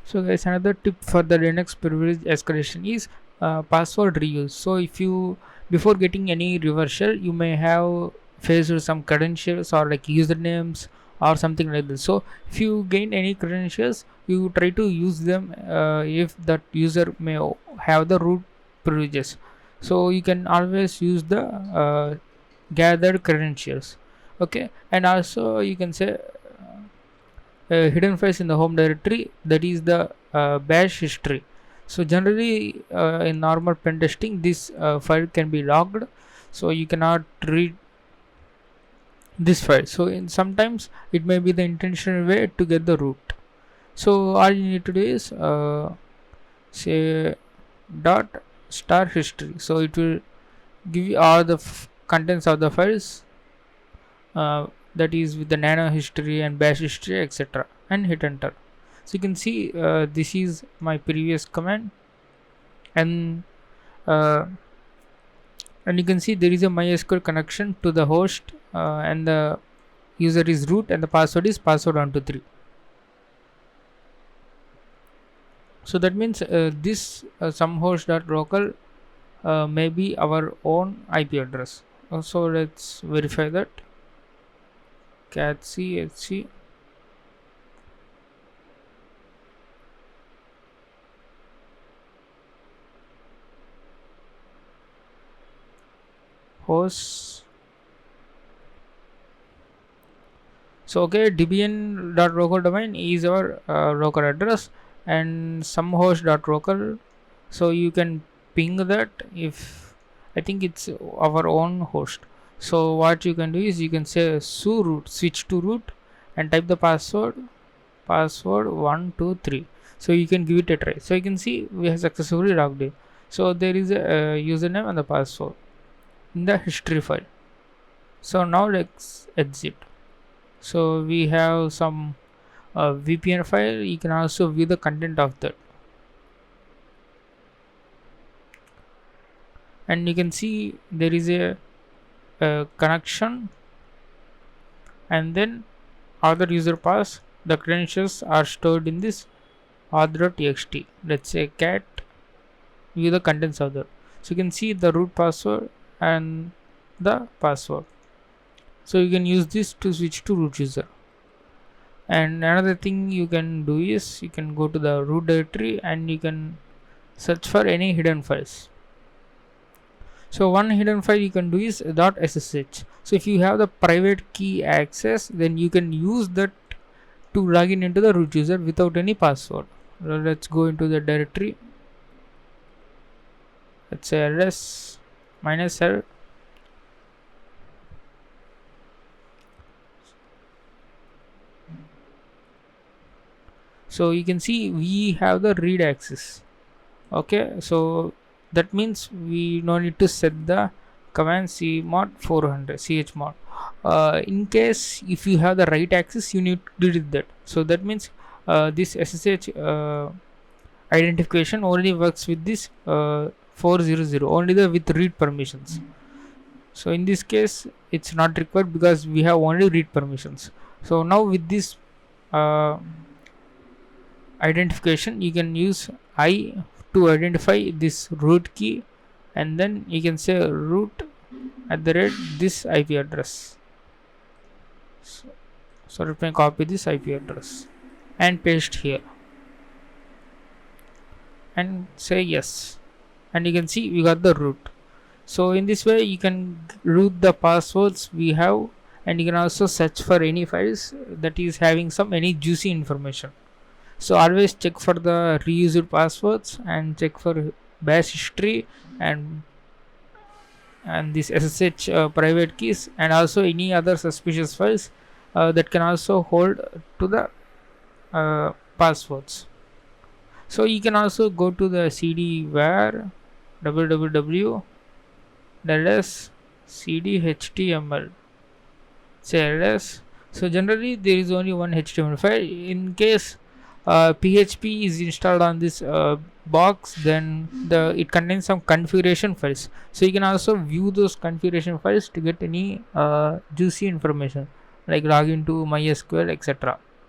So guys, another tip for the Linux privilege escalation is password reuse. So if you, before getting any reversal, you may have faced some credentials or like usernames or something like this. So if you gain any credentials, you try to use them if that user may have the root privileges. So you can always use the gathered credentials. Okay, and also you can say hidden files in the home directory, that is the bash history. So generally in normal pen testing, this file can be logged, so you cannot read this file. So in sometimes it may be the intentional way to get the root. So all you need to do is say dot star history, so it will give you all the contents of the files, that is with the nano history and bash history, etc., and hit enter. So you can see this is my previous command, and uh, you can see there is a MySQL connection to the host, and the user is root and the password is password123. So that means this some host.local may be our own IP address. So let's verify that. Cat chc. Host. So okay, dbn.local domain is our local address, and some host.local. So you can ping that if I think it's our own host. So what you can do is you can say su root, switch to root, and type the password 123. So you can give it a try. So you can see we have successfully logged in. So there is a username and the password in the history file. So now let's exit. So we have some VPN file. You can also view the content of that, and you can see there is a connection, and then other user pass. The credentials are stored in this auth.txt. Let's say cat view the contents of that. So you can see the root password and the password. So you can use this to switch to root user. And another thing you can do is you can go to the root directory and you can search for any hidden files. So one hidden file you can do is .ssh. So if you have the private key access, then you can use that to log in into the root user without any password. Let's go into the directory. Let's say ls -l. So you can see we have the read access. Okay, so that means we no need to set the command cmod 400 chmod. In case if you have the write access, you need to delete that. So that means this ssh identification only works with this 400, only the with read permissions. So in this case it's not required because we have only read permissions. So now with this identification, you can use I to identify this root key, and then you can say root at the rate this IP address. So let me copy this IP address and paste here and say yes, and you can see we got the root. So in this way you can root the passwords we have, and you can also search for any files that is having some any juicy information. So always check for the reused passwords and check for bash history and this ssh private keys, and also any other suspicious files that can also hold to the passwords. So you can also go to the cd where www ls cd html say ls. So generally there is only one html file. In case php is installed on this box, then it contains some configuration files, so you can also view those configuration files to get any juicy information like login to mysql, etc.